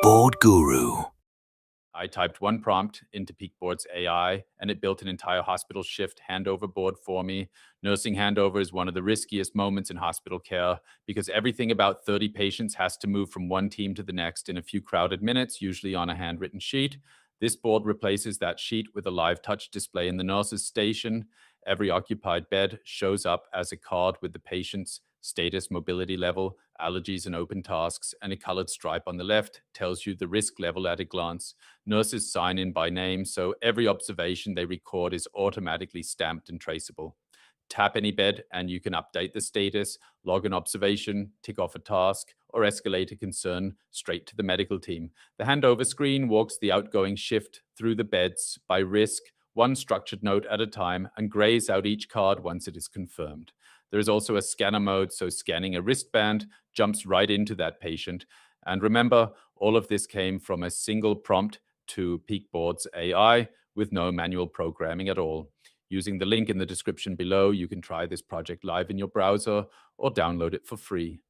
Peakboard Guru. I typed one prompt into Peakboard's AI, and it built an entire hospital shift handover board for me. Nursing handover is one of the riskiest moments in hospital care because everything about 30 patients has to move from one team to the next in a few crowded minutes, usually on a handwritten sheet. This board replaces that sheet with a live touch display in the nurse's station. Every occupied bed shows up as a card with the patient's status, mobility level, allergies, and open tasks, and a colored stripe on the left tells you the risk level at a glance. Nurses sign in by name, so every observation they record is automatically stamped and traceable. Tap any bed and you can update the status, log an observation, tick off a task, or escalate a concern straight to the medical team. The handover screen walks the outgoing shift through the beds by risk, one structured note at a time, and grays out each card once it is confirmed. There is also a scanner mode, so scanning a wristband jumps right into that patient. And remember, all of this came from a single prompt to Peakboard's AI with no manual programming at all. Using the link in the description below, you can try this project live in your browser or download it for free.